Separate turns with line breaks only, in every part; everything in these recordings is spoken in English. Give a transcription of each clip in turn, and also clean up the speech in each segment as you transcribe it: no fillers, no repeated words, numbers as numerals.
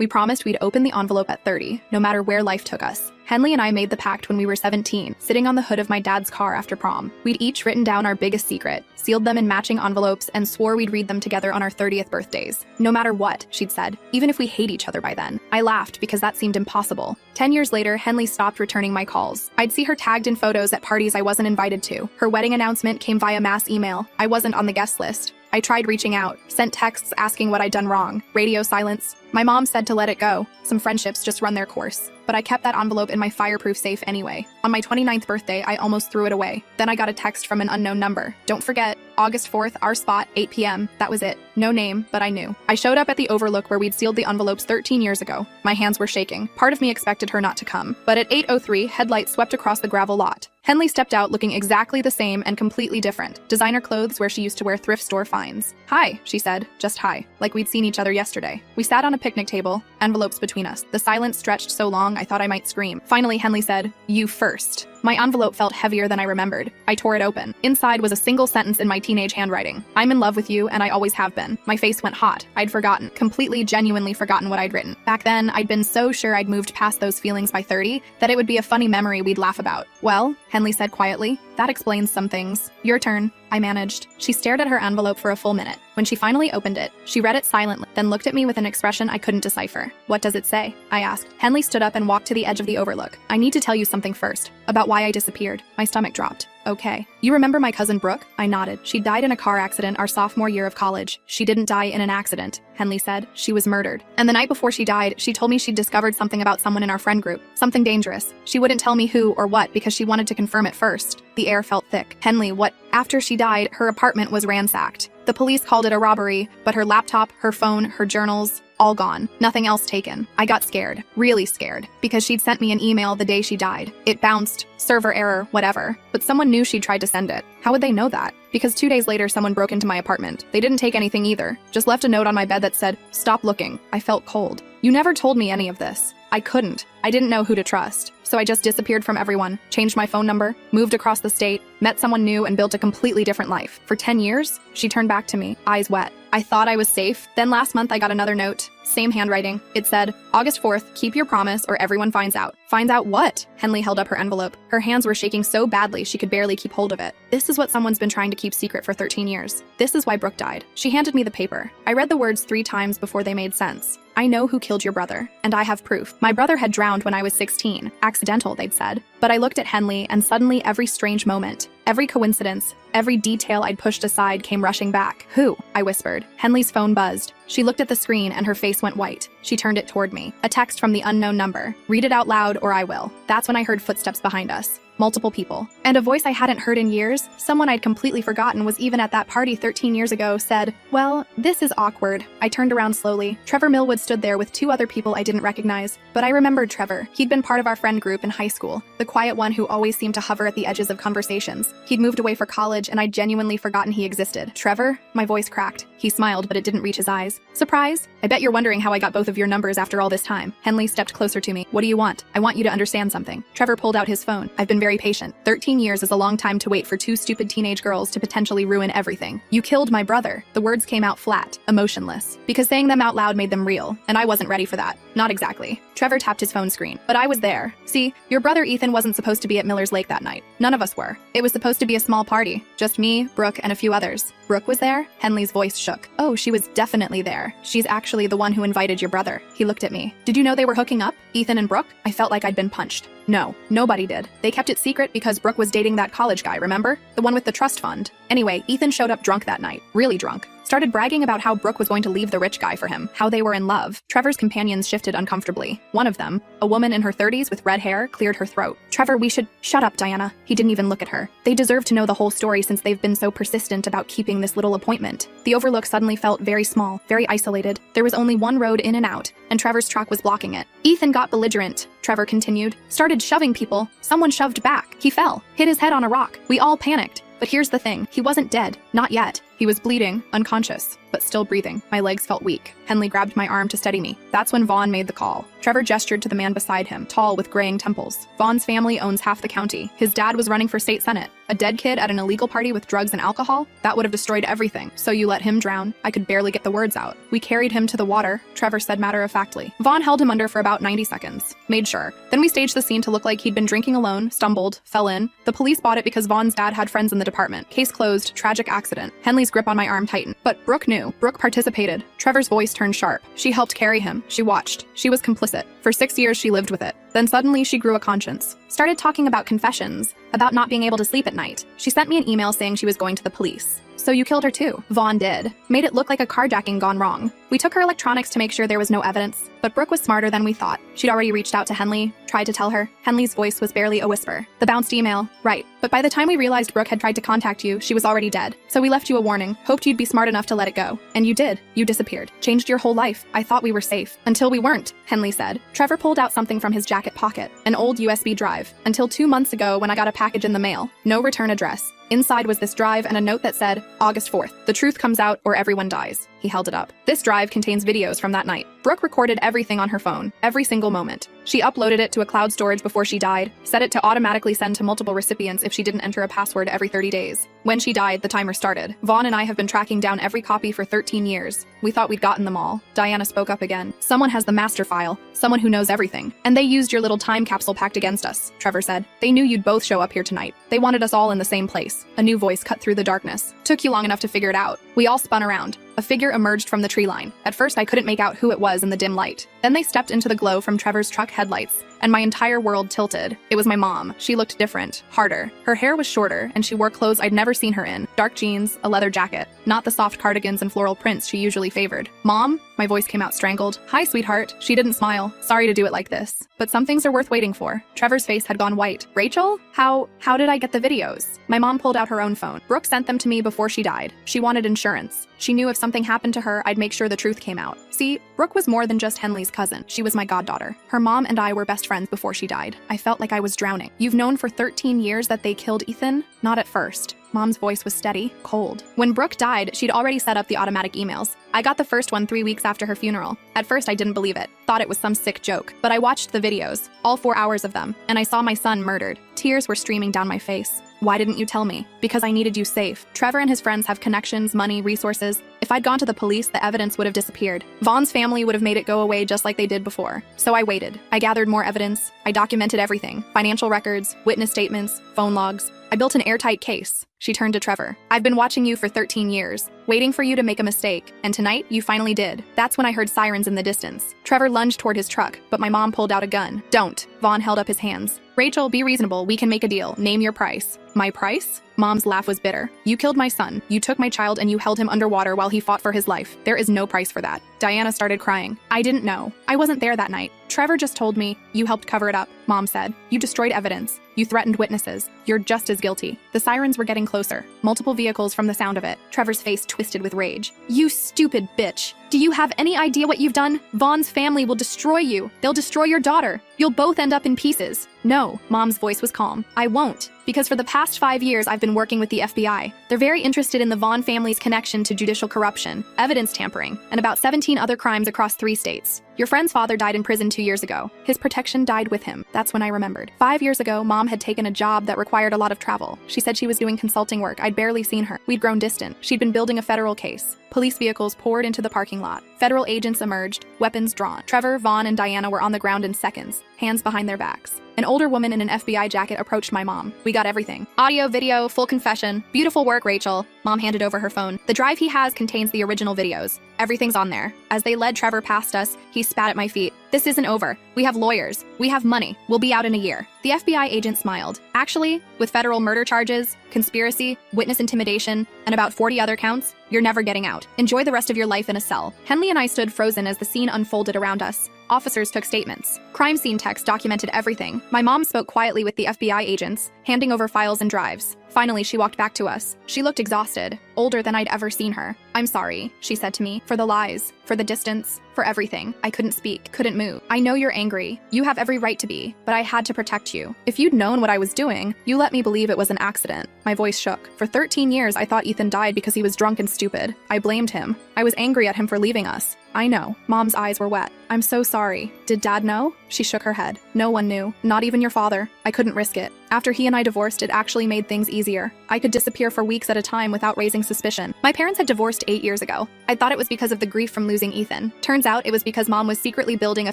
We promised we'd open the envelope at 30, no matter where life took us. Henley and I made the pact when we were 17, sitting on the hood of my dad's car after prom. We'd each written down our biggest secret, sealed them in matching envelopes, and swore we'd read them together on our 30th birthdays. No matter what, she'd said, even if we hate each other by then. I laughed because that seemed impossible. 10 years later, Henley stopped returning my calls. I'd see her tagged in photos at parties I wasn't invited to. Her wedding announcement came via mass email. I wasn't on the guest list. I tried reaching out, sent texts asking what I'd done wrong. Radio silence. My mom said to let it go. Some friendships just run their course. But I kept that envelope in my fireproof safe anyway. On my 29th birthday, I almost threw it away. Then I got a text from an unknown number. Don't forget, August 4th, our spot, 8 p.m. That was it. No name, but I knew. I showed up at the Overlook where we'd sealed the envelopes 13 years ago. My hands were shaking. Part of me expected her not to come. But at 8:03, headlights swept across the gravel lot. Henley stepped out looking exactly the same and completely different. Designer clothes where she used to wear thrift store finds. Hi, she said. Just hi. Like we'd seen each other yesterday. We sat on a picnic table, envelopes between us. The silence stretched so long I thought I might scream. Finally, Henley said, "You first." My envelope felt heavier than I remembered. I tore it open. Inside was a single sentence in my teenage handwriting. "I'm in love with you, and I always have been." My face went hot. I'd forgotten, completely, genuinely forgotten what I'd written. Back then, I'd been so sure I'd moved past those feelings by 30 that it would be a funny memory we'd laugh about. "Well," Henley said quietly, "that explains some things. Your turn." I managed. She stared at her envelope for a full minute. When she finally opened it, she read it silently, then looked at me with an expression I couldn't decipher. "What does it say?" I asked. Henley stood up and walked to the edge of the Overlook. "I need to tell you something first, about why I disappeared." My stomach dropped. "Okay. You remember my cousin Brooke?" I nodded. "She died in a car accident our sophomore year of college." "She didn't die in an accident," Henley said. "She was murdered. And the night before she died, she told me she'd discovered something about someone in our friend group. Something dangerous. She wouldn't tell me who or what because she wanted to confirm it first." The air felt thick. "Henley, what?" "After she died, her apartment was ransacked. The police called it a robbery, but her laptop, her phone, her journals, all gone. Nothing else taken. I got scared. Really scared. Because she'd sent me an email the day she died. It bounced. Server error, whatever. But someone knew she'd tried to send it. How would they know that? Because 2 days later, someone broke into my apartment. They didn't take anything either. Just left a note on my bed that said, 'Stop looking.' I felt cold. You never told me any of this. I couldn't. I didn't know who to trust. So I just disappeared from everyone, changed my phone number, moved across the state, met someone new, and built a completely different life. For 10 years, she turned back to me, eyes wet. I thought I was safe. Then last month I got another note. Same handwriting. It said, "August 4th, keep your promise or everyone finds out." Finds out what? Henley held up her envelope. Her hands were shaking so badly she could barely keep hold of it. "This is what someone's been trying to keep secret for 13 years. This is why Brooke died." She handed me the paper. I read the words 3 times before they made sense. "I know who killed your brother, and I have proof. My brother had drowned when I was 16. Accidental, they'd said. But I looked at Henley, and suddenly every strange moment, every coincidence, every detail I'd pushed aside came rushing back. "Who?" I whispered. Henley's phone buzzed. She looked at the screen and her face went white. She turned it toward me. A text from the unknown number. "Read it out loud or I will." That's when I heard footsteps behind us. Multiple people. And a voice I hadn't heard in years, someone I'd completely forgotten was even at that party 13 years ago, said, "Well, this is awkward." I turned around slowly. Trevor Millwood stood there with 2 other people I didn't recognize. But I remembered Trevor. He'd been part of our friend group in high school. The quiet one who always seemed to hover at the edges of conversations. He'd moved away for college and I'd genuinely forgotten he existed. "Trevor?" My voice cracked. He smiled, but it didn't reach his eyes. "Surprise? I bet you're wondering how I got both of your numbers after all this time." Henley stepped closer to me. "What do you want?" "I want you to understand something." Trevor pulled out his phone. "I've been very patient. 13 years is a long time to wait for 2 stupid teenage girls to potentially ruin everything. You killed my brother." The words came out flat, emotionless. Because saying them out loud made them real, and I wasn't ready for that. Not exactly. Trevor tapped his phone screen. "But I was there. See, your brother Ethan wasn't supposed to be at Miller's Lake that night. None of us were. It was supposed to be a small party. Just me, Brooke, and a few others." "Brooke was there?" Henley's voice shook. "Oh, she was definitely there. She's actually the one who invited your brother." He looked at me. "Did you know they were hooking up? Ethan and Brooke?" I felt like I'd been punched. No, nobody did. They kept it secret because Brooke was dating that college guy, remember? The one with the trust fund. Anyway, Ethan showed up drunk that night. Really drunk. Started bragging about how Brooke was going to leave the rich guy for him, how they were in love. Trevor's companions shifted uncomfortably. One of them, a woman in her 30s with red hair, cleared her throat. "Trevor, we should—" "Shut up, Diana." He didn't even look at her. "They deserve to know the whole story since they've been so persistent about keeping this little appointment." The Overlook suddenly felt very small, very isolated. There was only one road in and out, and Trevor's truck was blocking it. "Ethan got belligerent," Trevor continued. "Started shoving people. Someone shoved back. He fell, hit his head on a rock. We all panicked. But here's the thing, he wasn't dead. Not yet. He was bleeding, unconscious, but still breathing. My legs felt weak. Henley grabbed my arm to steady me. That's when Vaughn made the call. Trevor gestured to the man beside him, tall with graying temples. Vaughn's family owns half the county. His dad was running for state senate. A dead kid at an illegal party with drugs and alcohol? That would have destroyed everything. So you let him drown? I could barely get the words out. We carried him to the water, Trevor said matter-of-factly. Vaughn held him under for about 90 seconds. Made sure. Then we staged the scene to look like he'd been drinking alone, stumbled, fell in. The police bought it because Vaughn's dad had friends in the department. Case closed, tragic accident. Henley's grip on my arm tightened. But Brooke knew. Brooke participated. Trevor's voice turned sharp. She helped carry him. She watched. She was complicit. For 6 years, she lived with it. Then suddenly, she grew a conscience. Started talking about confessions, about not being able to sleep at night. She sent me an email saying she was going to the police. So you killed her too? Vaughn did. Made it look like a carjacking gone wrong. We took her electronics to make sure there was no evidence, but Brooke was smarter than we thought. She'd already reached out to Henley, tried to tell her. Henley's voice was barely a whisper. The bounced email, right. But by the time we realized Brooke had tried to contact you, she was already dead. So we left you a warning, hoped you'd be smart enough to let it go. And you did. You disappeared. Changed your whole life. I thought we were safe. Until we weren't, Henley said. Trevor pulled out something from his jacket pocket, an old USB drive. Until 2 months ago when I got a package in the mail. No return address. Inside was this drive and a note that said, August 4th, the truth comes out or everyone dies. He held it up. This drive contains videos from that night. Brooke recorded everything on her phone, every single moment. She uploaded it to a cloud storage before she died, set it to automatically send to multiple recipients if she didn't enter a password every 30 days. When she died, the timer started. Vaughn and I have been tracking down every copy for 13 years. We thought we'd gotten them all. Diana spoke up again. Someone has the master file, someone who knows everything. And they used your little time capsule pact against us, Trevor said. They knew you'd both show up here tonight. They wanted us all in the same place. A new voice cut through the darkness. Took you long enough to figure it out. We all spun around. A figure emerged from the tree line. At first, I couldn't make out who it was in the dim light. Then they stepped into the glow from Trevor's truck headlights, and my entire world tilted. It was my mom. She looked different, harder. Her hair was shorter, and she wore clothes I'd never seen her in. Dark jeans, a leather jacket. Not the soft cardigans and floral prints she usually favored. Mom? My voice came out strangled. Hi, sweetheart. She didn't smile. Sorry to do it like this. But some things are worth waiting for. Trevor's face had gone white. Rachel? How did I get the videos? My mom pulled out her own phone. Brooke sent them to me before she died. She wanted insurance. She knew if something happened to her, I'd make sure the truth came out. See, Brooke was more than just Henley's cousin. She was my goddaughter. Her mom and I were best friends before she died. I felt like I was drowning. You've known for 13 years that they killed Ethan? Not at first. Mom's voice was steady, cold. When Brooke died, she'd already set up the automatic emails. I got the first one 3 weeks after her funeral. At first, I didn't believe it. Thought it was some sick joke. But I watched the videos, all 4 hours of them, and I saw my son murdered. Tears were streaming down my face. Why didn't you tell me? Because I needed you safe. Trevor and his friends have connections, money, resources. If I'd gone to the police, the evidence would have disappeared. Vaughn's family would have made it go away just like they did before. So I waited. I gathered more evidence. I documented everything. Financial records, witness statements, phone logs. I built an airtight case. She turned to Trevor. I've been watching you for 13 years, waiting for you to make a mistake, and tonight you finally did. That's when I heard sirens in the distance. Trevor lunged toward his truck, but my mom pulled out a gun. Don't. Vaughn held up his hands. Rachel, be reasonable. We can make a deal. Name your price. My price? Mom's laugh was bitter. You killed my son. You took my child and you held him underwater while he fought for his life. There is no price for that. Diana started crying. I didn't know. I wasn't there that night. Trevor just told me. You helped cover it up, Mom said. You destroyed evidence. You threatened witnesses. You're just as guilty. The sirens were getting closer. Multiple vehicles from the sound of it. Trevor's face twisted with rage. You stupid bitch. Do you have any idea what you've done? Vaughn's family will destroy you. They'll destroy your daughter. You'll both end up in pieces. No, Mom's voice was calm. I won't. Because for the past 5 years, I've been working with the FBI. They're very interested in the Vaughn family's connection to judicial corruption, evidence tampering, and about 17 other crimes across 3 states. Your friend's father died in prison 2 years ago. His protection died with him. That's when I remembered. 5 years ago, Mom had taken a job that required a lot of travel. She said she was doing consulting work. I'd barely seen her. We'd grown distant. She'd been building a federal case. Police vehicles poured into the parking lot. Federal agents emerged, weapons drawn. Trevor, Vaughn, and Diana were on the ground in seconds, hands behind their backs. An older woman in an FBI jacket approached my mom. We got everything. Audio, video, full confession. Beautiful work, Rachel. Mom handed over her phone. The drive he has contains the original videos. Everything's on there. As they led Trevor past us, he spat at my feet. This isn't over. We have lawyers. We have money. We'll be out in a year. The FBI agent smiled. Actually, with federal murder charges, conspiracy, witness intimidation, and about 40 other counts, you're never getting out. Enjoy the rest of your life in a cell. Henley and I stood frozen as the scene unfolded around us. Officers took statements. Crime scene text documented everything. My mom spoke quietly with the FBI agents, handing over files and drives. Finally, she walked back to us. She looked exhausted, older than I'd ever seen her. I'm sorry, she said to me, for the lies, for the distance, for everything. I couldn't speak, couldn't move. I know you're angry. You have every right to be, but I had to protect you. If you'd known what I was doing, you let me believe it was an accident. My voice shook. For 13 years, I thought Ethan died because he was drunk and stupid. I blamed him. I was angry at him for leaving us. I know. Mom's eyes were wet. I'm so sorry. Did Dad know? She shook her head. No one knew. Not even your father. I couldn't risk it. After he and I divorced, it actually made things easier. I could disappear for weeks at a time without raising suspicion. My parents had divorced 8 years ago. I thought it was because of the grief from losing Ethan. Turns out it was because Mom was secretly building a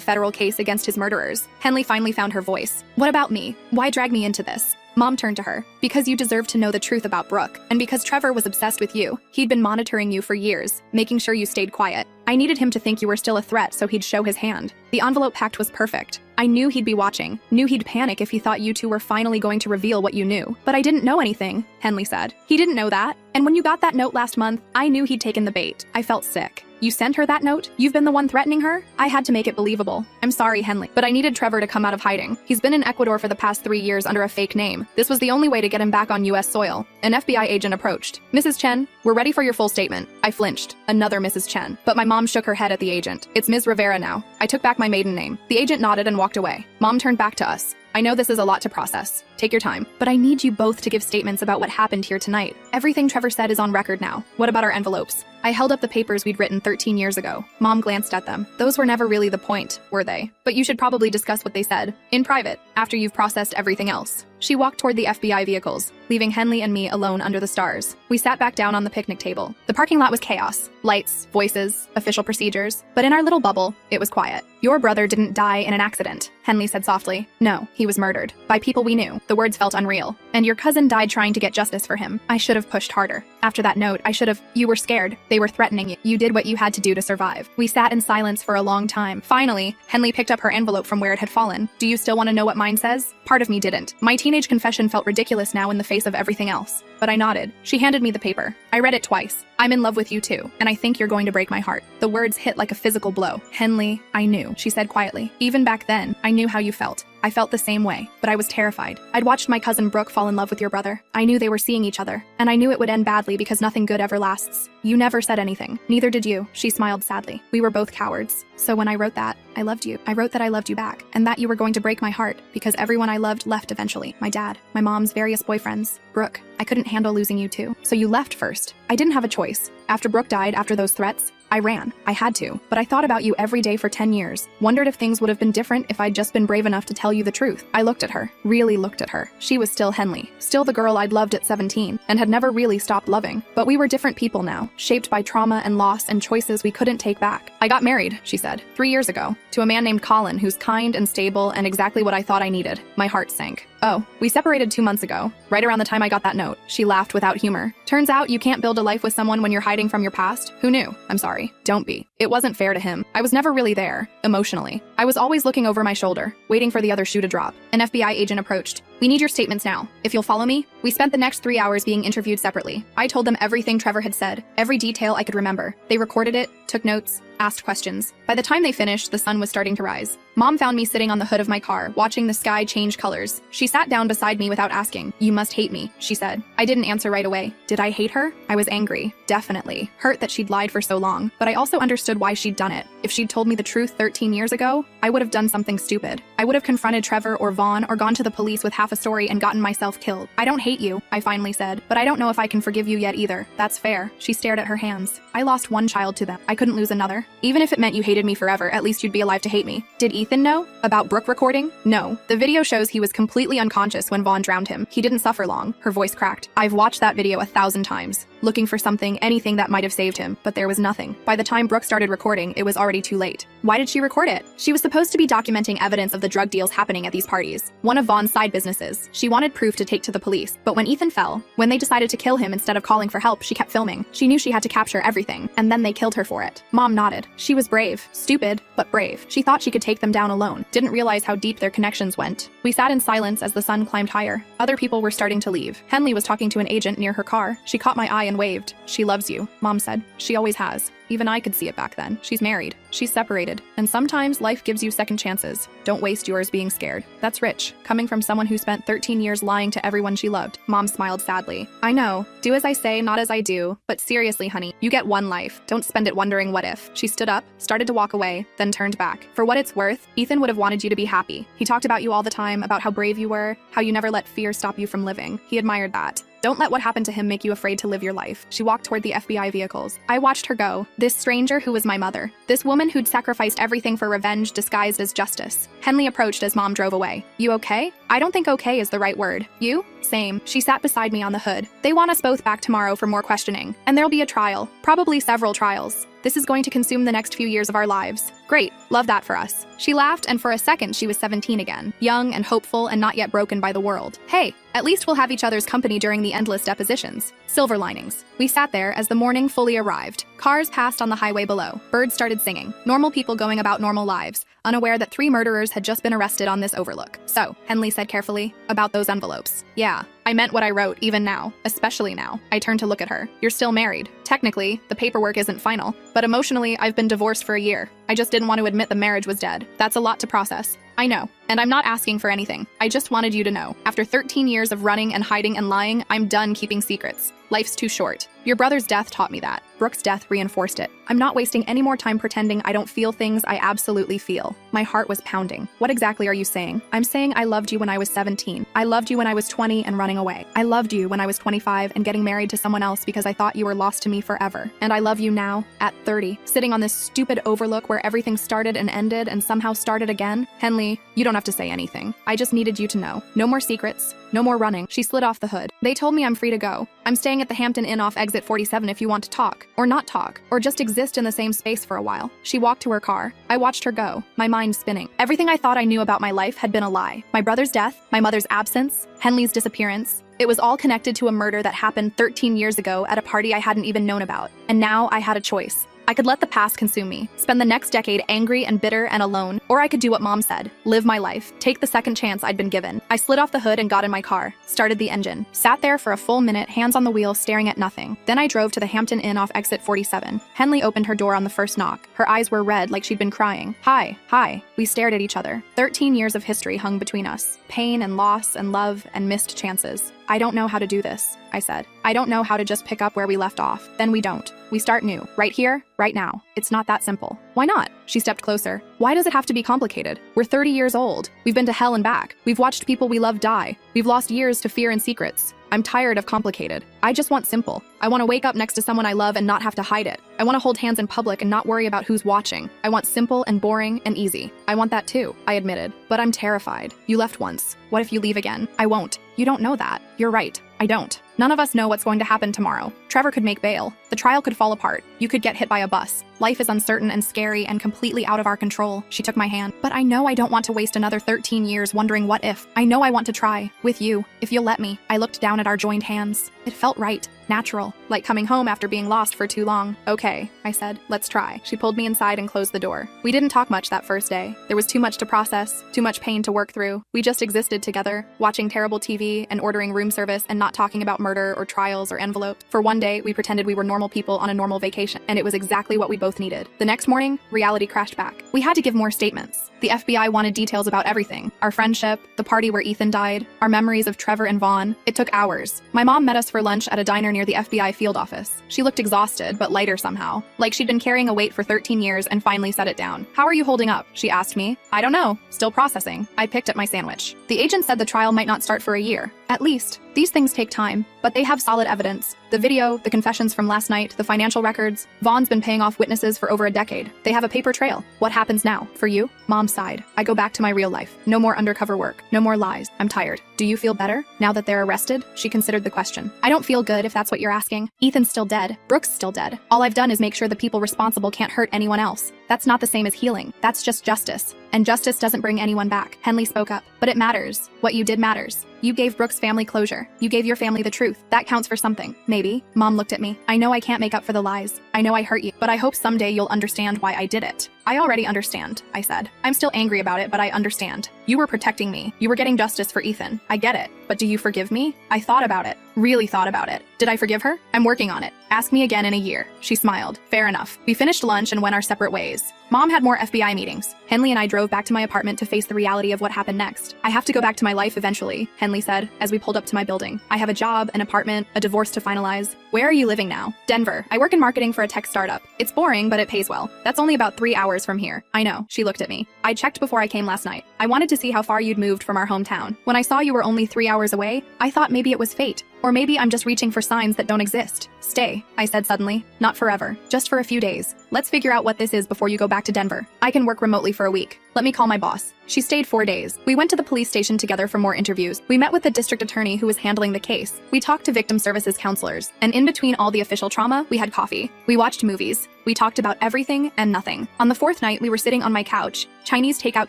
federal case against his murderers. Henley finally found her voice. What about me? Why drag me into this? Mom turned to her. Because you deserve to know the truth about Brooke, and because Trevor was obsessed with you. He'd been monitoring you for years, making sure you stayed quiet. I needed him to think you were still a threat so he'd show his hand. The envelope pact was perfect. I knew he'd be watching, knew he'd panic if he thought you two were finally going to reveal what you knew. But I didn't know anything, Henley said. He didn't know that. And when you got that note last month, I knew he'd taken the bait. I felt sick. You sent her that note? You've been the one threatening her? I had to make it believable. I'm sorry, Henley, but I needed Trevor to come out of hiding. He's been in Ecuador for the past 3 years under a fake name. This was the only way to get him back on US soil. An FBI agent approached. Mrs. Chen, we're ready for your full statement. I flinched. Another Mrs. Chen. But my mom shook her head at the agent. It's Ms. Rivera now. I took back my maiden name. The agent nodded and walked away. Mom turned back to us. I know this is a lot to process. Take your time. But I need you both to give statements about what happened here tonight. Everything Trevor said is on record now. What about our envelopes? I held up the papers we'd written 13 years ago. Mom glanced at them. Those were never really the point, were they? But you should probably discuss what they said. In private, after you've processed everything else. She walked toward the FBI vehicles, leaving Henley and me alone under the stars. We sat back down on the picnic table. The parking lot was chaos. Lights, voices, official procedures. But in our little bubble, it was quiet. Your brother didn't die in an accident, Henley said softly. No, he was murdered. By people we knew. The words felt unreal. And your cousin died trying to get justice for him. I should have pushed harder. After that note, I should have. You were scared. They were threatening you. You did what you had to do to survive. We sat in silence for a long time. Finally, Henley picked up her envelope from where it had fallen. Do you still want to know what mine says? Part of me didn't. My teenage confession felt ridiculous now in the face of everything else. But I nodded. She handed me the paper. I read it twice. I'm in love with you too, and I think you're going to break my heart. The words hit like a physical blow. Henley, I knew, she said quietly. Even back then, I knew how you felt. I felt the same way, but I was terrified. I'd watched my cousin Brooke fall in love with your brother. I knew they were seeing each other, and I knew it would end badly because nothing good ever lasts. You never said anything. Neither did you. She smiled sadly. We were both cowards. So when I wrote that, I loved you. I wrote that I loved you back, and that you were going to break my heart because everyone I loved left eventually. My dad, my mom's various boyfriends, Brooke. I couldn't handle losing you too. So you left first. I didn't have a choice. After Brooke died, after those threats, I ran. I had to. But I thought about you every day for 10 years. Wondered if things would have been different if I'd just been brave enough to tell you the truth. I looked at her. Really looked at her. She was still Henley. Still the girl I'd loved at 17 and had never really stopped loving. But we were different people now, shaped by trauma and loss and choices we couldn't take back. I got married, she said, 3 years ago, to a man named Colin who's kind and stable and exactly what I thought I needed. My heart sank. Oh, we separated 2 months ago, right around the time I got that note. She laughed without humor. Turns out you can't build a life with someone when you're hiding from your past. Who knew? I'm sorry. Don't be. It wasn't fair to him. I was never really there, emotionally. I was always looking over my shoulder, waiting for the other shoe to drop. An FBI agent approached. We need your statements now. If you'll follow me. We spent the next 3 hours being interviewed separately. I told them everything Trevor had said, every detail I could remember. They recorded it, took notes, asked questions. By the time they finished, the sun was starting to rise. Mom found me sitting on the hood of my car, watching the sky change colors. She sat down beside me without asking. You must hate me, she said. I didn't answer right away. Did I hate her? I was angry. Definitely. Hurt that she'd lied for so long. But I also understood why she'd done it. If she'd told me the truth 13 years ago, I would have done something stupid. I would have confronted Trevor or Vaughn or gone to the police with half a story and gotten myself killed. I don't hate you, I finally said, but I don't know if I can forgive you yet either. That's fair. She stared at her hands. I lost one child to them. I couldn't lose another. Even if it meant you hated me forever, at least you'd be alive to hate me. Did Ethan know? About Brooke recording? No. The video shows he was completely unconscious when Vaughn drowned him. He didn't suffer long. Her voice cracked. I've watched that video 1,000 times, looking for something, anything that might have saved him, but there was nothing. By the time Brooke started recording, it was already too late. Why did she record it? She was supposed to be documenting evidence of the drug deals happening at these parties, one of Vaughn's side businesses. She wanted proof to take to the police, but when Ethan fell, when they decided to kill him instead of calling for help, she kept filming. She knew she had to capture everything, and then they killed her for it. Mom nodded. She was brave. Stupid, but brave. She thought she could take them down alone, didn't realize how deep their connections went. We sat in silence as the sun climbed higher. Other people were starting to leave. Henley was talking to an agent near her car. She caught my eye and waved. She loves you, Mom said. She always has. Even I could see it back then. She's married. She's separated. And sometimes life gives you second chances. Don't waste yours being scared. That's rich, coming from someone who spent 13 years lying to everyone she loved. Mom smiled sadly. I know. Do as I say, not as I do. But seriously, honey, you get one life. Don't spend it wondering what if. She stood up, started to walk away, then turned back. For what it's worth, Ethan would have wanted you to be happy. He talked about you all the time, about how brave you were, how you never let fear stop you from living. He admired that. Don't let what happened to him make you afraid to live your life. She walked toward the FBI vehicles. I watched her go. This stranger who was my mother. This woman who'd sacrificed everything for revenge disguised as justice. Henley approached as Mom drove away. You okay? I don't think okay is the right word. You? Same. She sat beside me on the hood. They want us both back tomorrow for more questioning. And there'll be a trial. Probably several trials. This is going to consume the next few years of our lives. Great. Love that for us. She laughed, and for a second she was 17 again. Young and hopeful and not yet broken by the world. Hey, at least we'll have each other's company during the endless depositions. Silver linings. We sat there as the morning fully arrived. Cars passed on the highway below. Birds started singing. Normal people going about normal lives, unaware that 3 murderers had just been arrested on this overlook. So, Henley said carefully, about those envelopes. Yeah, I meant what I wrote, even now. Especially now. I turned to look at her. You're still married. Technically, the paperwork isn't final, but emotionally, I've been divorced for a year. I just didn't want to admit the marriage was dead. That's a lot to process. I know, and I'm not asking for anything. I just wanted you to know. After 13 years of running and hiding and lying, I'm done keeping secrets. Life's too short. Your brother's death taught me that. Brooke's death reinforced it. I'm not wasting any more time pretending I don't feel things I absolutely feel. My heart was pounding. What exactly are you saying? I'm saying I loved you when I was 17. I loved you when I was 20 and running away. I loved you when I was 25 and getting married to someone else because I thought you were lost to me forever. And I love you now, at 30, sitting on this stupid overlook where everything started and ended and somehow started again. Henley, you don't have to say anything. I just needed you to know. No more secrets. No more running. She slid off the hood. They told me I'm free to go. I'm staying at the Hampton Inn off exit 47 if you want to talk. Or not talk. Or just exist in the same space for a while. She walked to her car. I watched her go, my mind spinning. Everything I thought I knew about my life had been a lie. My brother's death, my mother's absence, Henley's disappearance. It was all connected to a murder that happened 13 years ago at a party I hadn't even known about. And now I had a choice. I could let the past consume me, spend the next decade angry and bitter and alone, or I could do what Mom said, live my life, take the second chance I'd been given. I slid off the hood and got in my car, started the engine, sat there for a full minute, hands on the wheel, staring at nothing. Then I drove to the Hampton Inn off exit 47. Henley opened her door on the first knock. Her eyes were red like she'd been crying. Hi. We stared at each other. 13 years of history hung between us. Pain and loss and love and missed chances. I don't know how to do this, I said. I don't know how to just pick up where we left off. Then we don't. We start new. Right here, right now. It's not that simple. Why not? She stepped closer. Why does it have to be complicated? We're 30 years old. We've been to hell and back. We've watched people we love die. We've lost years to fear and secrets. I'm tired of complicated. I just want simple. I want to wake up next to someone I love and not have to hide it. I want to hold hands in public and not worry about who's watching. I want simple and boring and easy. I want that too, I admitted. But I'm terrified. You left once. What if you leave again? I won't. You don't know that. You're right. I don't. None of us know what's going to happen tomorrow. Trevor could make bail. The trial could fall apart. You could get hit by a bus. Life is uncertain and scary and completely out of our control. She took my hand. But I know I don't want to waste another 13 years wondering what if. I know I want to try. With you. If you'll let me. I looked down at our joined hands. It felt right. Natural. Like coming home after being lost for too long. Okay, I said. Let's try. She pulled me inside and closed the door. We didn't talk much that first day. There was too much to process. Too much pain to work through. We just existed together, watching terrible TV and ordering room service and not talking about murder or trials or envelopes. For one day, we pretended we were normal people on a normal vacation, and it was exactly what we both needed. The next morning, reality crashed back. We had to give more statements. The FBI wanted details about everything. Our friendship, the party where Ethan died, our memories of Trevor and Vaughn. It took hours. My mom met us for lunch at a diner near the FBI field office. She looked exhausted, but lighter somehow. Like she'd been carrying a weight for 13 years and finally set it down. How are you holding up? She asked me. I don't know. Still processing. I picked at my sandwich. The agent said the trial might not start for a year. At least. These things take time, but they have solid evidence. The video, the confessions from last night, the financial records. Vaughn's been paying off witnesses for over a decade. They have a paper trail. What happens now? For you? Mom sighed. I go back to my real life. No more undercover work. No more lies. I'm tired. Do you feel better now that they're arrested? She considered the question. I don't feel good if that's what you're asking. Ethan's still dead. Brooke's still dead. All I've done is make sure the people responsible can't hurt anyone else. That's not the same as healing. That's just justice. And justice doesn't bring anyone back. Henley spoke up. But it matters. What you did matters. You gave Brooke's family closure. You gave your family the truth. That counts for something. Maybe. Mom looked at me. I know I can't make up for the lies. I know I hurt you. But I hope someday you'll understand why I did it. I already understand, I said. I'm still angry about it, but I understand. You were protecting me. You were getting justice for Ethan. I get it. But do you forgive me? I thought about it. Really thought about it. Did I forgive her? I'm working on it. Ask me again in a year. She smiled. Fair enough. We finished lunch and went our separate ways. Mom had more FBI meetings. Henley and I drove back to my apartment to face the reality of what happened next. I have to go back to my life eventually, Henley said, as we pulled up to my building. I have a job, an apartment, a divorce to finalize. Where are you living now? Denver. I work in marketing for a tech startup. It's boring, but it pays well. That's only about 3 hours from here. I know. She looked at me. I checked before I came last night. I wanted to see how far you'd moved from our hometown. When I saw you were only 3 hours away, I thought maybe it was fate. Or maybe I'm just reaching for signs that don't exist. Stay, I said suddenly. Not forever. Just for a few days. Let's figure out what this is before you go back to Denver. I can work remotely for a week. Let me call my boss. She stayed 4 days. We went to the police station together for more interviews. We met with the district attorney who was handling the case. We talked to victim services counselors. And in between all the official trauma, we had coffee. We watched movies. We talked about everything and nothing. On the 4th night, we were sitting on my couch, Chinese takeout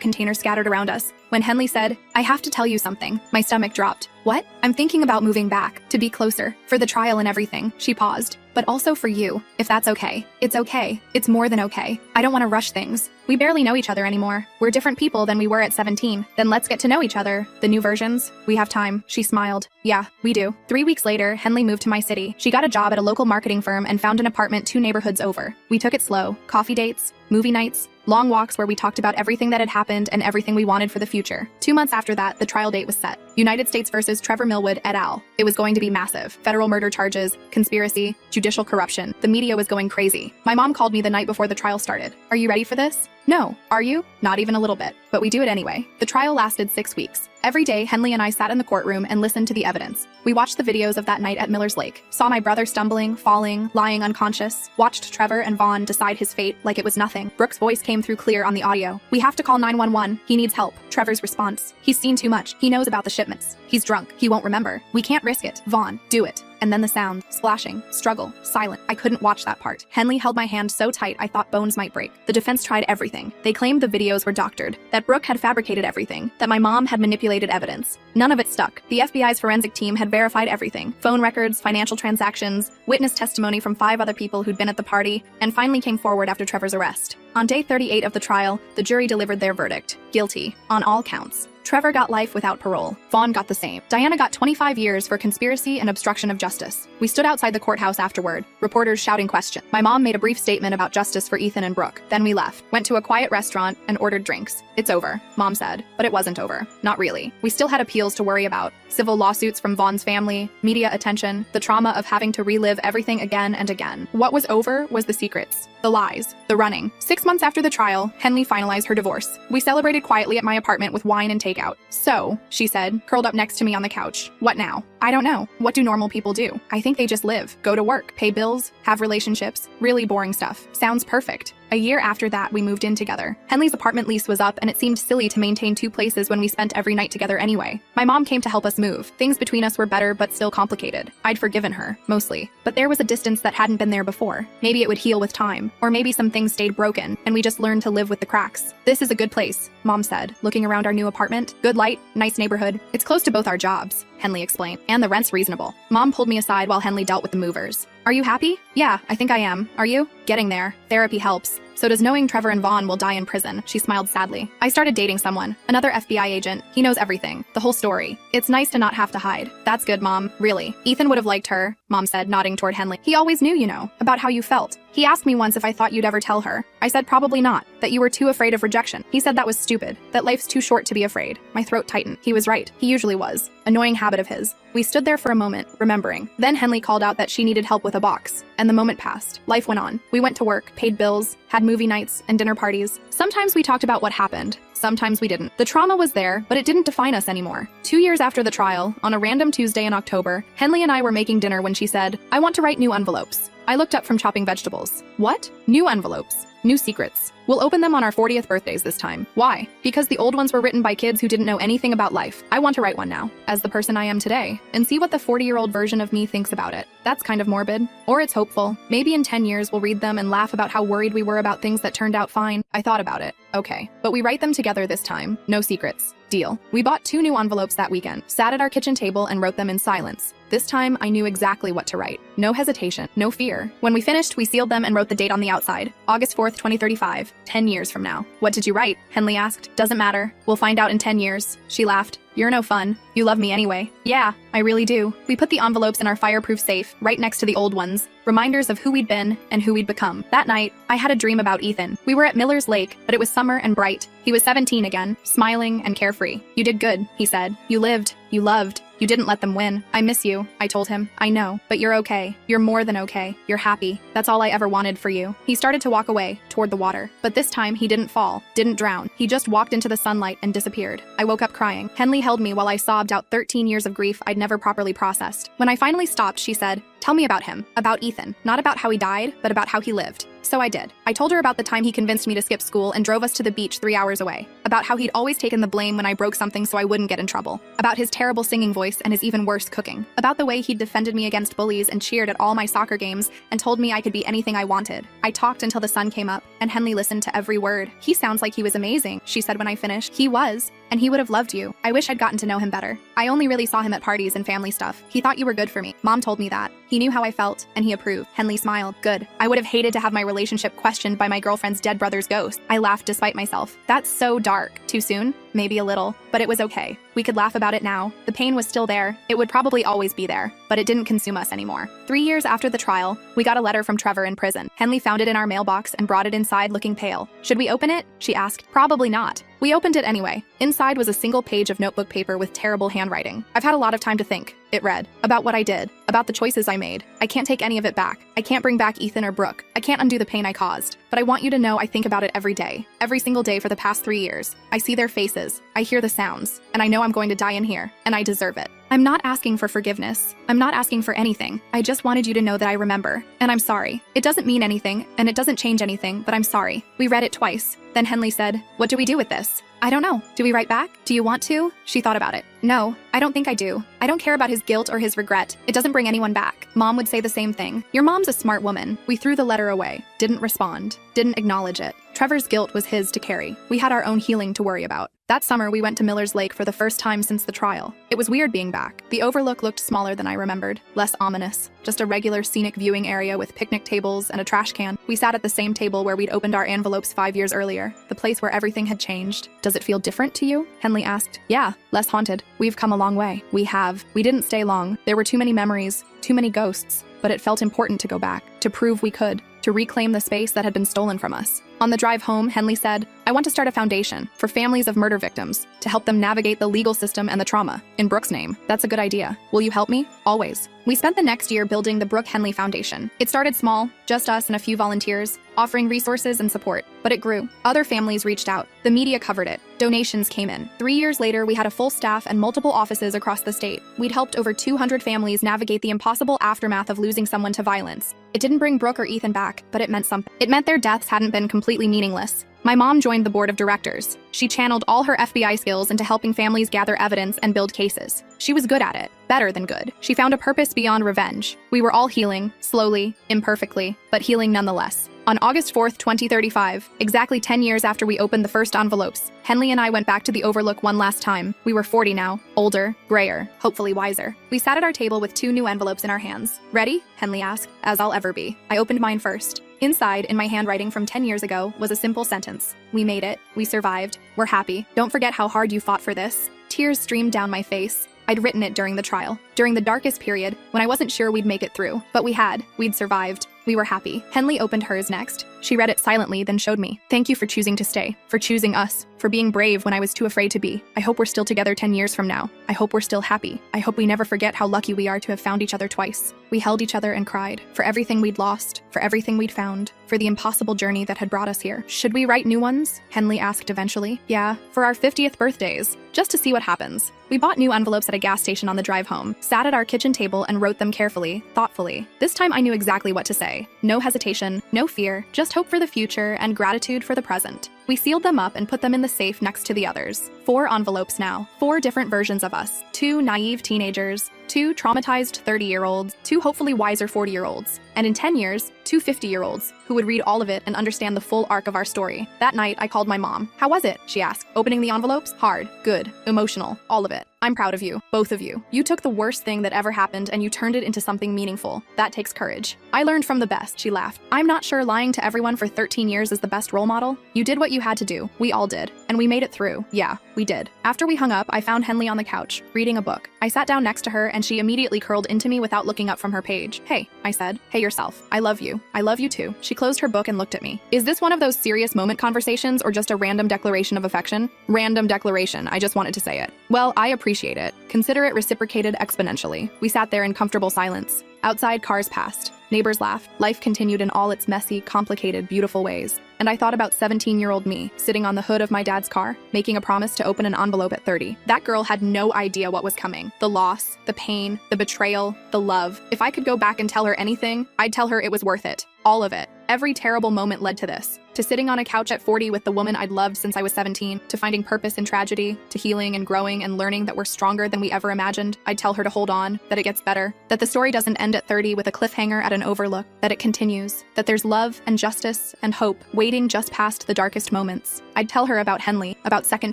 containers scattered around us, when Henley said, I have to tell you something. My stomach dropped. What? I'm thinking about moving back, to be closer, for the trial and everything. She paused. But also for you, if that's okay. It's okay. It's more than okay. I don't want to rush things. We barely know each other anymore. We're different people than we were at 17. Then let's get to know each other. The new versions? We have time. She smiled. Yeah, we do. 3 weeks later, Henley moved to my city. She got a job at a local marketing firm and found an apartment 2 neighborhoods over. We took it slow. Coffee dates, movie nights, long walks where we talked about everything that had happened and everything we wanted for the future. 2 months after that, the trial date was set. United States versus Trevor Millwood et al. It was going to be massive. Federal murder charges, conspiracy, judicial corruption. The media was going crazy. My mom called me the night before the trial started. Are you ready for this? No. Are you? Not even a little bit. But we do it anyway. The trial lasted 6 weeks. Every day, Henley and I sat in the courtroom and listened to the evidence. We watched the videos of that night at Miller's Lake, saw my brother stumbling, falling, lying unconscious, watched Trevor and Vaughn decide his fate like it was nothing. Brooke's voice came through clear on the audio. We have to call 911. He needs help. Trevor's response. He's seen too much. He knows about the shipments. He's drunk. He won't remember. We can't risk it. Vaughn, do it. And then the sound, splashing, struggle, silent. I couldn't watch that part. Henley held my hand so tight I thought bones might break. The defense tried everything. They claimed the videos were doctored, that Brooke had fabricated everything, that my mom had manipulated evidence. None of it stuck. The FBI's forensic team had verified everything. Phone records, financial transactions, witness testimony from 5 other people who'd been at the party, and finally came forward after Trevor's arrest. On day 38 of the trial, the jury delivered their verdict. Guilty. On all counts. Trevor got life without parole. Vaughn got the same. Diana got 25 years for conspiracy and obstruction of justice. We stood outside the courthouse afterward, reporters shouting questions. My mom made a brief statement about justice for Ethan and Brooke. Then we left, went to a quiet restaurant, and ordered drinks. It's over, Mom said. But it wasn't over. Not really. We still had appeals to worry about. Civil lawsuits from Vaughn's family, media attention, the trauma of having to relive everything again and again. What was over was the secrets, the lies, the running. 6 months after the trial, Henley finalized her divorce. We celebrated quietly at my apartment with wine and takeout. So, she said, curled up next to me on the couch. What now? I don't know. What do normal people do? I think they just live, go to work, pay bills, have relationships, really boring stuff. Sounds perfect. A year after that, we moved in together. Henley's apartment lease was up, and it seemed silly to maintain 2 places when we spent every night together anyway. My mom came to help us move. Things between us were better, but still complicated. I'd forgiven her, mostly. But there was a distance that hadn't been there before. Maybe it would heal with time. Or maybe some things stayed broken, and we just learned to live with the cracks. This is a good place, Mom said, looking around our new apartment. Good light, nice neighborhood. It's close to both our jobs, Henley explained. And the rent's reasonable. Mom pulled me aside while Henley dealt with the movers. Are you happy? Yeah, I think I am. Are you? Getting there. Therapy helps. So does knowing Trevor and Vaughn will die in prison. She smiled sadly. I started dating someone, another FBI agent. He knows everything, the whole story. It's nice to not have to hide. That's good, Mom. Really. Ethan would have liked her, Mom said, nodding toward Henley. He always knew, about how you felt. He asked me once if I thought you'd ever tell her. I said probably not, that you were too afraid of rejection. He said that was stupid, that life's too short to be afraid. My throat tightened. He was right. He usually was. Annoying habit of his. We stood there for a moment, remembering. Then Henley called out that she needed help with a box. And the moment passed. Life went on. We went to work, paid bills, had movie nights and dinner parties. Sometimes we talked about what happened. Sometimes we didn't. The trauma was there, but it didn't define us anymore. 2 years after the trial, on a random Tuesday in October, Henley and I were making dinner when she said, I want to write new envelopes. I looked up from chopping vegetables. What? New envelopes. New secrets. We'll open them on our 40th birthdays this time. Why? Because the old ones were written by kids who didn't know anything about life. I want to write one now, as the person I am today, and see what the 40-year-old version of me thinks about it. That's kind of morbid. Or it's hopeful. Maybe in 10 years we'll read them and laugh about how worried we were about things that turned out fine. I thought about it. Okay. But we write them together this time. No secrets. Deal. We bought 2 new envelopes that weekend, sat at our kitchen table and wrote them in silence. This time, I knew exactly what to write. No hesitation, no fear. When we finished, we sealed them and wrote the date on the outside. August 4th, 2035, 10 years from now. What did you write? Henley asked. Doesn't matter. We'll find out in 10 years. She laughed. You're no fun. You love me anyway. Yeah, I really do. We put the envelopes in our fireproof safe, right next to the old ones. Reminders of who we'd been and who we'd become. That night, I had a dream about Ethan. We were at Miller's Lake, but it was summer and bright. He was 17 again, smiling and carefree. You did good, he said. You lived. You loved. You didn't let them win. I miss you, I told him. I know, but you're okay. You're more than okay. You're happy. That's all I ever wanted for you. He started to walk away, toward the water. But this time, he didn't fall, didn't drown. He just walked into the sunlight and disappeared. I woke up crying. Henley held me while I sobbed out 13 years of grief I'd never properly processed. When I finally stopped, she said, "Tell me about him, about Ethan, not about how he died, but about how he lived." So I did. I told her about the time he convinced me to skip school and drove us to the beach 3 hours away, about how he'd always taken the blame when I broke something so I wouldn't get in trouble, about his terrible singing voice and his even worse cooking, about the way he'd defended me against bullies and cheered at all my soccer games and told me I could be anything I wanted. I talked until the sun came up, and Henley listened to every word. "He sounds like he was amazing," she said when I finished. "He was, and he would have loved you. I wish I'd gotten to know him better. I only really saw him at parties and family stuff. He thought you were good for me. Mom told me that. He knew how I felt, and he approved." Henley smiled. "Good. I would have hated to have my relationship questioned by my girlfriend's dead brother's ghost." I laughed despite myself. "That's so dark. Too soon?" "Maybe a little, but it was okay. We could laugh about it now. The pain was still there. It would probably always be there, but it didn't consume us anymore." 3 years after the trial, we got a letter from Trevor in prison. Henley found it in our mailbox and brought it inside looking pale. "Should we open it?" she asked. "Probably not." We opened it anyway. Inside was a single page of notebook paper with terrible handwriting. "I've had a lot of time to think," it read, "about what I did, about the choices I made. I can't take any of it back. I can't bring back Ethan or Brooke. I can't undo the pain I caused. But I want you to know I think about it every day, every single day for the past 3 years. I see their faces, I hear the sounds, and I know I'm going to die in here, and I deserve it. I'm not asking for forgiveness. I'm not asking for anything. I just wanted you to know that I remember, and I'm sorry. It doesn't mean anything, and it doesn't change anything, but I'm sorry." We read it twice. Then Henley said, "What do we do with this?" "I don't know. Do we write back? Do you want to?" She thought about it. "No, I don't think I do. I don't care about his guilt or his regret. It doesn't bring anyone back." Mom would say the same thing. "Your mom's a smart woman." We threw the letter away, didn't respond, didn't acknowledge it. Trevor's guilt was his to carry. We had our own healing to worry about. That summer, we went to Miller's Lake for the first time since the trial. It was weird being back. The overlook looked smaller than I remembered, less ominous. Just a regular scenic viewing area with picnic tables and a trash can. We sat at the same table where we'd opened our envelopes 5 years earlier, the place where everything had changed. "Does it feel different to you?" Henley asked. "Yeah, less haunted. We've come a long way." We have. We didn't stay long. There were too many memories, too many ghosts, but it felt important to go back, to prove we could, to reclaim the space that had been stolen from us. On the drive home, Henley said, "I want to start a foundation for families of murder victims to help them navigate the legal system and the trauma. In Brooke's name. That's a good idea. Will you help me?" "Always." We spent the next year building the Brooke Henley Foundation. It started small, just us and a few volunteers, offering resources and support. But it grew. Other families reached out. The media covered it. Donations came in. 3 years later, we had a full staff and multiple offices across the state. We'd helped over 200 families navigate the impossible aftermath of losing someone to violence. It didn't bring Brooke or Ethan back, but it meant something. It meant their deaths hadn't been completely meaningless. My mom joined the board of directors. She channeled all her FBI skills into helping families gather evidence and build cases. She was good at it, better than good. She found a purpose beyond revenge. We were all healing, slowly, imperfectly, but healing nonetheless. On August 4th, 2035, exactly 10 years after we opened the first envelopes, Henley and I went back to the Overlook one last time. We were 40 now, older, grayer, hopefully wiser. We sat at our table with 2 new envelopes in our hands. "Ready?" Henley asked, "As I'll ever be." I opened mine first. Inside, in my handwriting from 10 years ago, was a simple sentence. "We made it. We survived. We're happy. Don't forget how hard you fought for this." Tears streamed down my face. I'd written it during the trial, during the darkest period, when I wasn't sure we'd make it through. But we had. We'd survived. We were happy. Henley opened hers next. She read it silently, then showed me. "Thank you for choosing to stay, for choosing us, for being brave when I was too afraid to be. I hope we're still together 10 years from now. I hope we're still happy. I hope we never forget how lucky we are to have found each other twice." We held each other and cried, for everything we'd lost, for everything we'd found, for the impossible journey that had brought us here. "Should we write new ones?" Henley asked eventually. "Yeah, for our 50th birthdays, just to see what happens." We bought new envelopes at a gas station on the drive home, sat at our kitchen table and wrote them carefully, thoughtfully. This time I knew exactly what to say. No hesitation, no fear, just hope for the future and gratitude for the present. We sealed them up and put them in the safe next to the others. 4 envelopes now, 4 different versions of us. 2 naive teenagers, 2 traumatized 30-year-olds, 2 hopefully wiser 40-year-olds. And in 10 years, 2 50-year-olds who would read all of it and understand the full arc of our story. That night, I called my mom. "How was it?" she asked. "Opening the envelopes? Hard, good, emotional, all of it. I'm proud of you, both of you. You took the worst thing that ever happened and you turned it into something meaningful. That takes courage. I learned from the best," she laughed. "I'm not sure lying to everyone for 13 years is the best role model. You did what you had to do. We all did. And we made it through. Yeah, we did." After we hung up, I found Henley on the couch, reading a book. I sat down next to her and she immediately curled into me without looking up from her page. "Hey," I said. "Hey yourself. I love you. I love you too." She closed her book and looked at me. "Is this one of those serious moment conversations or just a random declaration of affection?" "Random declaration. I just wanted to say it." "Well, I appreciate it. Consider it reciprocated exponentially." We sat there in comfortable silence. Outside, cars passed. Neighbors laughed. Life continued in all its messy, complicated, beautiful ways. And I thought about 17-year-old me, sitting on the hood of my dad's car, making a promise to open an envelope at 30. That girl had no idea what was coming. The loss, the pain, the betrayal, the love. If I could go back and tell her anything, I'd tell her it was worth it. All of it. Every terrible moment led to this. To sitting on a couch at 40 with the woman I'd loved since I was 17, to finding purpose in tragedy, to healing and growing and learning that we're stronger than we ever imagined. I'd tell her to hold on, that it gets better, that the story doesn't end at 30 with a cliffhanger at an overlook, that it continues, that there's love and justice and hope waiting just past the darkest moments. I'd tell her about Henley, about second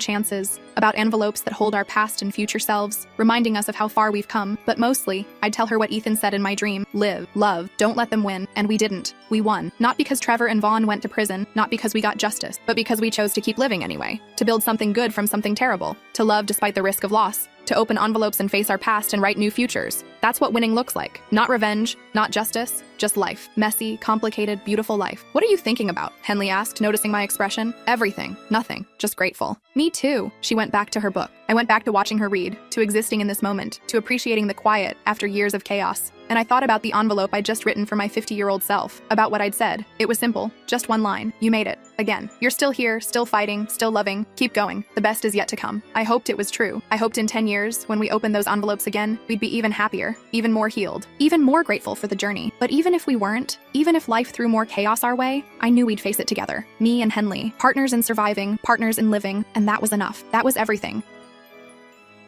chances, about envelopes that hold our past and future selves, reminding us of how far we've come. But mostly, I'd tell her what Ethan said in my dream: live, love, don't let them win. And we didn't. We won. Not because Trevor and Vaughn went to prison, not because we got justice, but because we chose to keep living anyway, to build something good from something terrible, to love despite the risk of loss, to open envelopes and face our past and write new futures. That's what winning looks like. Not revenge, not justice, just life. Messy, complicated, beautiful life. What are you thinking about? Henley asked, noticing my expression. Everything. Nothing. Just grateful. Me too. She went back to her book. I went back to watching her read, to existing in this moment, to appreciating the quiet after years of chaos. And I thought about the envelope I'd just written for my 50-year-old self, about what I'd said. It was simple. Just one line. You made it. Again. You're still here, still fighting, still loving. Keep going. The best is yet to come. I hoped it was true. I hoped in 10 years, when we opened those envelopes again, we'd be even happier, even more healed, even more grateful for the journey. But even if we weren't, even if life threw more chaos our way, I knew we'd face it together. Me and Henley, partners in surviving, partners in living, and that was enough. That was everything.